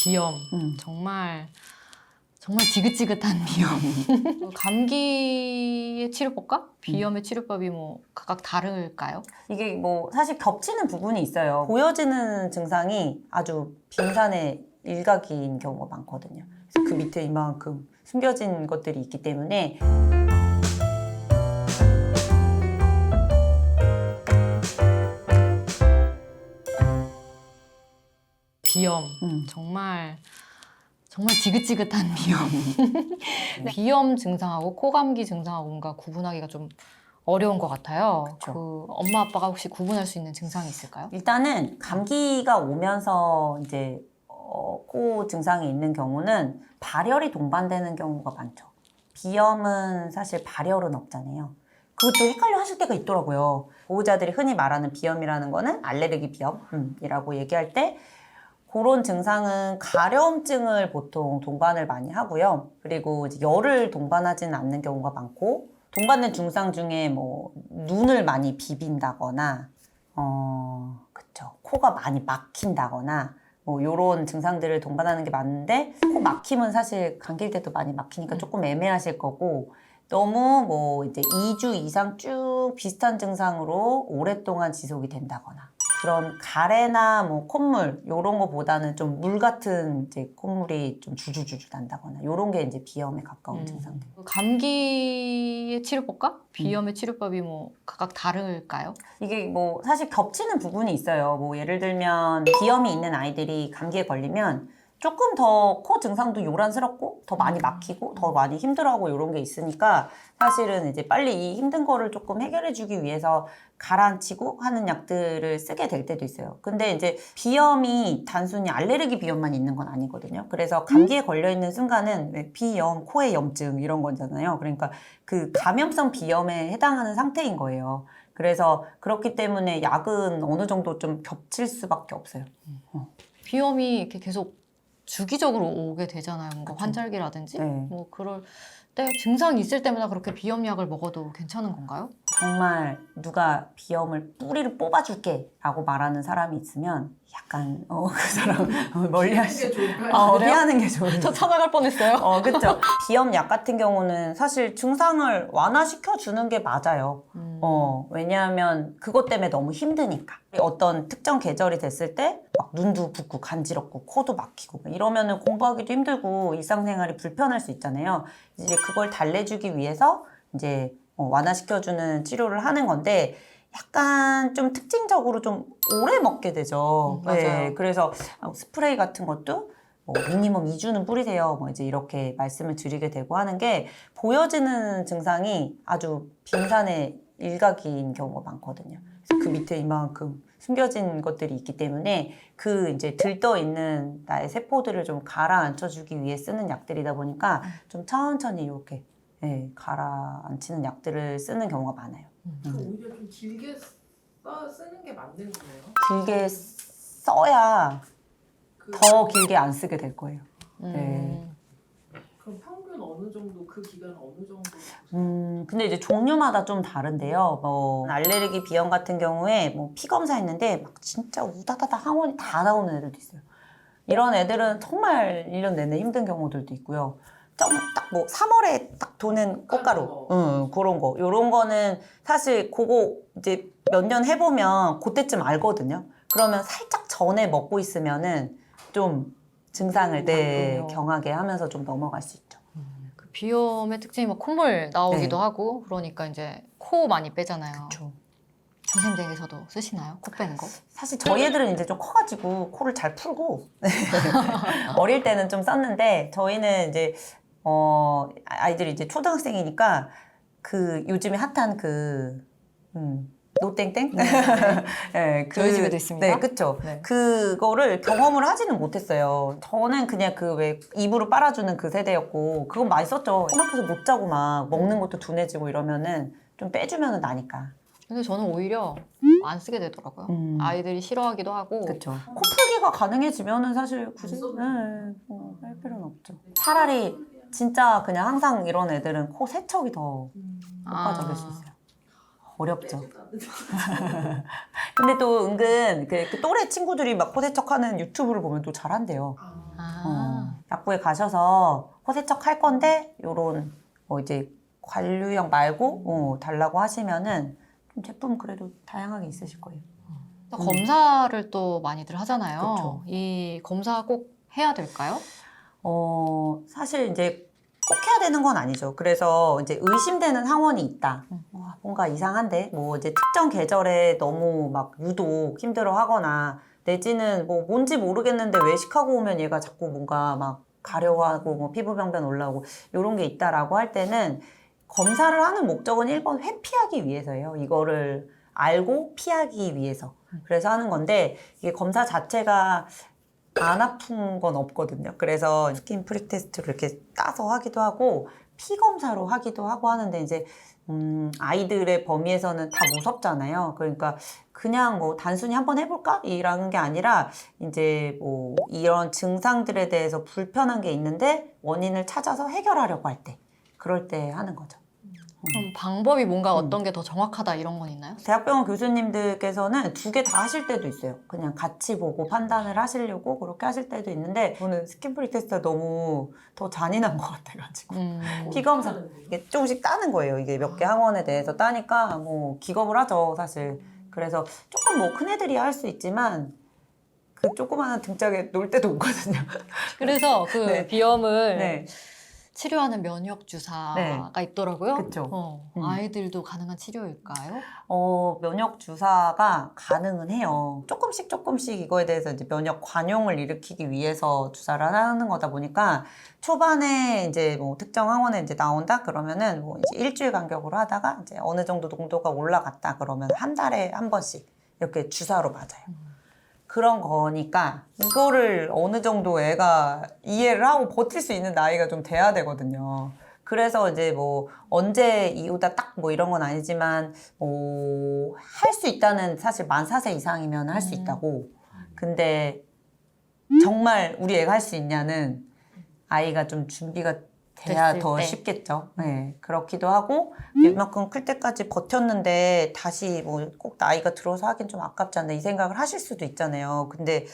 비염. 정말 지긋지긋한 비염. 감기의 치료법과 비염의 치료법이 뭐 각각 다를까요? 이게 뭐 사실 겹치는 부분이 있어요. 보여지는 증상이 아주 빙산의 일각인 경우가 많거든요. 그래서 그 밑에 이만큼 숨겨진 것들이 있기 때문에 비염. 정말 지긋지긋한 비염. 비염 증상하고 코감기 증상하고 뭔가 구분하기가 좀 어려운 것 같아요. 그쵸. 그 엄마 아빠가 혹시 구분할 수 있는 증상이 있을까요? 일단은 감기가 오면서 이제 코 증상이 있는 경우는 발열이 동반되는 경우가 많죠. 비염은 사실 발열은 없잖아요. 그것도 헷갈려 하실 때가 있더라고요. 보호자들이 흔히 말하는 비염이라는 거는 알레르기 비염이라고 얘기할 때 그런 증상은 가려움증을 보통 동반을 많이 하고요. 그리고 이제 열을 동반하지는 않는 경우가 많고, 동반된 증상 중에 뭐 눈을 많이 비빈다거나, 그쵸. 코가 많이 막힌다거나, 뭐 요런 증상들을 동반하는 게 많은데, 코 막힘은 사실 감기일 때도 많이 막히니까 조금 애매하실 거고, 너무 뭐 이제 2주 이상 쭉 비슷한 증상으로 오랫동안 지속이 된다거나, 그런 가래나 뭐 콧물 요런 거보다는 좀 물 같은 이제 콧물이 좀 줄줄줄 난다거나 요런 게 이제 비염에 가까운 증상들. 감기의 치료법과 비염의 치료법이 뭐 각각 다를까요? 이게 뭐 사실 겹치는 부분이 있어요. 뭐 예를 들면 비염이 있는 아이들이 감기에 걸리면 조금 더 코 증상도 요란스럽고 더 많이 막히고 더 많이 힘들어하고 이런 게 있으니까 사실은 이제 빨리 이 힘든 거를 조금 해결해 주기 위해서 가라앉히고 하는 약들을 쓰게 될 때도 있어요. 근데 이제 비염이 단순히 알레르기 비염만 있는 건 아니거든요. 그래서 감기에 걸려 있는 순간은 왜 비염, 코의 염증 이런 거잖아요. 그러니까 그 감염성 비염에 해당하는 상태인 거예요. 그래서 그렇기 때문에 약은 어느 정도 좀 겹칠 수밖에 없어요. 비염이 이렇게 계속 주기적으로 오게 되잖아요. 뭔가 그쵸. 환절기라든지 네. 뭐 그럴 때 증상이 있을 때마다 그렇게 비염약을 먹어도 괜찮은 건가요? 정말 누가 비염을 뿌리를 뽑아줄게 라고 말하는 사람이 있으면 약간 그 사람 멀리 하시 그래요? 피하는 게 좋은 저 찾아갈 뻔했어요. 그쵸. 비염약 같은 경우는 사실 증상을 완화시켜 주는 게 맞아요. 왜냐하면 그것 때문에 너무 힘드니까. 어떤 특정 계절이 됐을 때 막 눈도 붓고 간지럽고 코도 막히고 이러면은 공부하기도 힘들고 일상생활이 불편할 수 있잖아요. 이제 그걸 달래주기 위해서 이제 완화시켜주는 치료를 하는 건데 약간 좀 특징적으로 좀 오래 먹게 되죠. 맞아요. 네, 그래서 스프레이 같은 것도 뭐 미니멈 2주는 뿌리세요. 뭐 이제 이렇게 말씀을 드리게 되고 하는 게 보여지는 증상이 아주 빙산의 일각인 경우가 많거든요. 그래서 그 밑에 이만큼 숨겨진 것들이 있기 때문에 그 이제 들떠 있는 나의 세포들을 좀 가라앉혀주기 위해 쓰는 약들이다 보니까 좀 천천히 이렇게 가라앉히는 약들을 쓰는 경우가 많아요. 오히려 좀 길게 쓰는 게 맞는 거예요? 길게 써야 더 길게 안 쓰게 될 거예요. 그럼 평균 어느 정도 그 기간 어느 정도? 근데 이제 종류마다 좀 다른데요. 뭐 알레르기 비염 같은 경우에 뭐 피 검사했는데 막 진짜 우다다다 항원이 다 나오는 애들도 있어요. 이런 애들은 정말 1년 내내 힘든 경우들도 있고요. 딱 뭐 3월에 딱 도는 꽃가루, 그런 거. 요런 거는 사실 그거 이제 몇 년 해보면 그때쯤 알거든요. 그러면 살짝 전에 먹고 있으면은 좀 증상을 경하게 하면서 좀 넘어갈 수 있죠. 그 비염의 특징이 막 콧물 나오기도 네. 하고 그러니까 이제 코 많이 빼잖아요. 그렇죠. 선생님 댁에서도 쓰시나요? 코 빼는 거? 사실 저희 애들은 이제 좀 커가지고 코를 잘 풀고 어릴 때는 좀 썼는데 저희는 이제 아이들이 이제 초등학생이니까 그 요즘에 핫한 노땡땡? 네, 저희 집에도 있습니다. 네, 그쵸. 네. 그거를 경험을 하지는 못했어요. 저는 그냥 그 왜 입으로 빨아주는 그 세대였고 그건 많이 썼죠. 코막혀서 못 자고 막 먹는 것도 둔해지고 이러면은 좀 빼주면은 나니까. 근데 저는 오히려 안 쓰게 되더라고요. 아이들이 싫어하기도 하고. 그쵸. 코풀기가 가능해지면은 사실 굳이 뺄 필요는 없죠. 차라리 진짜 그냥 항상 이런 애들은 코 세척이 더 효과적일 수 있어요. 어렵죠. 근데 또 은근 그 또래 친구들이 막 코 세척하는 유튜브를 보면 또 잘한대요. 약국에 가셔서 호세척 할 건데 요런 이제 관류형 말고 달라고 하시면은 좀 제품 그래도 다양하게 있으실 거예요. 검사를 또 많이들 하잖아요. 그쵸. 이 검사 꼭 해야 될까요? 사실 이제 꼭 해야 되는 건 아니죠. 그래서 이제 의심되는 항원이 있다. 뭔가 이상한데? 뭐 이제 특정 계절에 너무 막 유독 힘들어 하거나 내지는 뭐 뭔지 모르겠는데 외식하고 오면 얘가 자꾸 뭔가 막 가려워하고 뭐 피부병변 올라오고 이런 게 있다라고 할 때는 검사를 하는 목적은 1번 회피하기 위해서예요. 이거를 알고 피하기 위해서. 그래서 하는 건데 이게 검사 자체가 안 아픈 건 없거든요. 그래서 스킨 프릭 테스트를 이렇게 따서 하기도 하고 피 검사로 하기도 하고 하는데 이제 아이들의 범위에서는 다 무섭잖아요. 그러니까 그냥 뭐 단순히 한번 해볼까? 이라는 게 아니라 이제 뭐 이런 증상들에 대해서 불편한 게 있는데 원인을 찾아서 해결하려고 할 때 그럴 때 하는 거죠. 그럼 방법이 뭔가 어떤 게 더 정확하다 이런 건 있나요? 대학병원 교수님들께서는 두 개 다 하실 때도 있어요. 그냥 같이 보고 판단을 하시려고 그렇게 하실 때도 있는데 저는 스킨프릭 테스트가 너무 더 잔인한 것 같아가지고 피검사 이게 조금씩 따는 거예요. 이게 몇 개 항원에 대해서 따니까 뭐 기겁을 하죠, 사실. 그래서 조금 뭐 큰애들이 할 수 있지만 그 조그마한 등짝에 놀 때도 없거든요. 그래서 그 네. 비염을 네. 치료하는 면역 주사가 있더라고요. 그쵸. 아이들도 가능한 치료일까요? 면역 주사가 가능은 해요. 조금씩 이거에 대해서 이제 면역 관용을 일으키기 위해서 주사를 하는 거다 보니까 초반에 이제 뭐 특정 항원에 이제 나온다 그러면은 뭐 이제 일주일 간격으로 하다가 이제 어느 정도 농도가 올라갔다 그러면 한 달에 한 번씩 이렇게 주사로 맞아요. 그런 거니까 이거를 어느 정도 애가 이해를 하고 버틸 수 있는 나이가 좀 돼야 되거든요. 그래서 이제 뭐 언제 이후다 딱 뭐 이런 건 아니지만 뭐 할 수 있다는 사실 만 4세 이상이면 할 수 있다고. 근데 정말 우리 애가 할 수 있냐는 아이가 좀 준비가 돼야 됐을 더 때. 쉽겠죠. 네, 그렇기도 하고 이만큼 클 때까지 버텼는데 다시 뭐 꼭 나이가 들어서 하긴 좀 아깝지 않나 이 생각을 하실 수도 있잖아요. 근데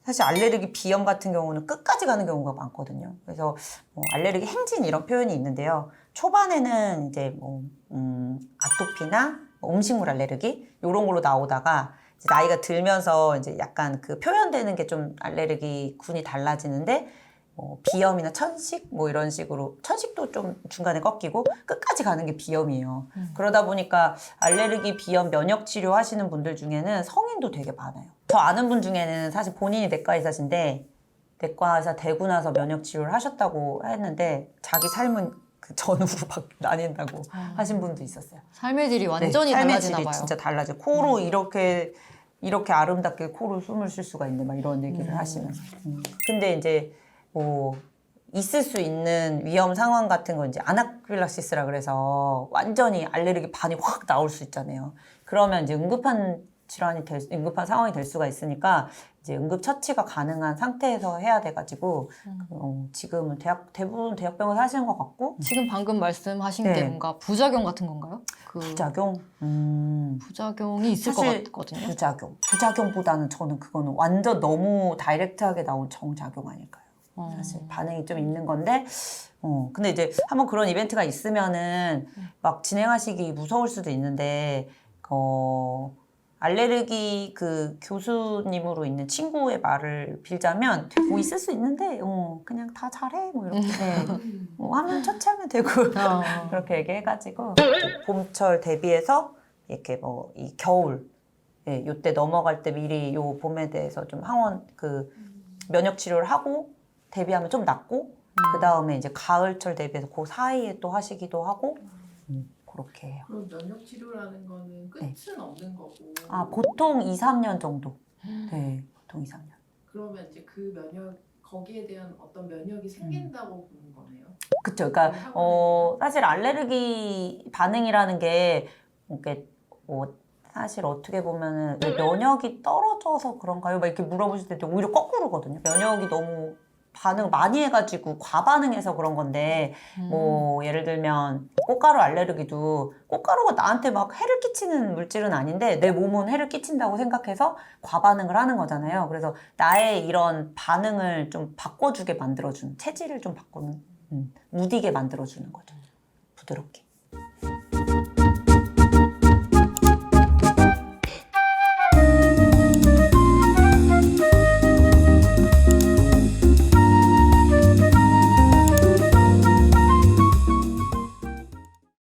사실 알레르기 비염 같은 경우는 끝까지 가는 경우가 많거든요. 그래서 뭐 알레르기 행진 이런 표현이 있는데요. 초반에는 이제 뭐 아토피나 뭐 음식물 알레르기 이런 걸로 나오다가 이제 나이가 들면서 이제 약간 그 표현되는 게 좀 알레르기 군이 달라지는데 뭐 비염이나 천식 뭐 이런 식으로 천식도 좀 중간에 꺾이고 끝까지 가는 게 비염이에요. 그러다 보니까 알레르기 비염 면역 치료 하시는 분들 중에는 성인도 되게 많아요. 저 아는 분 중에는 사실 본인이 내과 의사신데 내과 의사 되고 나서 면역 치료를 하셨다고 했는데 자기 삶은 그 전후로 막 나뉜다고 하신 분도 있었어요. 삶의 질이 완전히 삶의 달라지나 질이 봐요. 진짜 달라져. 코로 이렇게 아름답게 코로 숨을 쉴 수가 있네. 막 이런 얘기를 하시면서. 근데 이제 뭐 있을 수 있는 위험 상황 같은 거 이제 아나필락시스라 그래서 완전히 알레르기 반이 확 나올 수 있잖아요. 그러면 이제 응급한 응급한 상황이 될 수가 있으니까 이제 응급 처치가 가능한 상태에서 해야 돼가지고 지금은 대부분 대학병원 하시는 것 같고 지금 방금 말씀하신 네. 게 뭔가 부작용 같은 건가요? 그 부작용. 부작용이 있을 것 사실 같거든요. 부작용보다는 저는 그거는 완전 너무 다이렉트하게 나온 정작용 아닐까요? 사실 반응이 좀 있는 건데 근데 이제 한번 그런 이벤트가 있으면은 막 진행하시기 무서울 수도 있는데 알레르기 그 교수님으로 있는 친구의 말을 빌자면 뭐 있을 수 있는데 그냥 다 잘해 뭐 이렇게 하면 처치하면 되고 그렇게 얘기해가지고 봄철 대비해서 이렇게 뭐 이 겨울 요때 넘어갈 때 미리 요 봄에 대해서 좀 항원 그 면역 치료를 하고 대비하면 좀 낫고 그 다음에 이제 가을철 대비해서 그 사이에 또 하시기도 하고 그렇게 해요. 그럼 면역 치료라는 거는 끝은 없는 거고. 보통 2, 3년 정도. 네, 보통 2, 3년. 그러면 이제 그 면역 거기에 대한 어떤 면역이 생긴다고 보는 거네요. 그쵸. 그러니까 사실 알레르기 반응이라는 게 이렇게 뭐 사실 어떻게 보면은 왜 면역이 떨어져서 그런가요? 막 이렇게 물어보실 때 오히려 거꾸로거든요. 면역이 너무 반응 많이 해가지고 과반응해서 그런 건데 뭐 예를 들면 꽃가루 알레르기도 꽃가루가 나한테 막 해를 끼치는 물질은 아닌데 내 몸은 해를 끼친다고 생각해서 과반응을 하는 거잖아요. 그래서 나의 이런 반응을 좀 바꿔주게 만들어주는, 체질을 좀 바꾸는, 무디게 만들어주는 거죠. 부드럽게.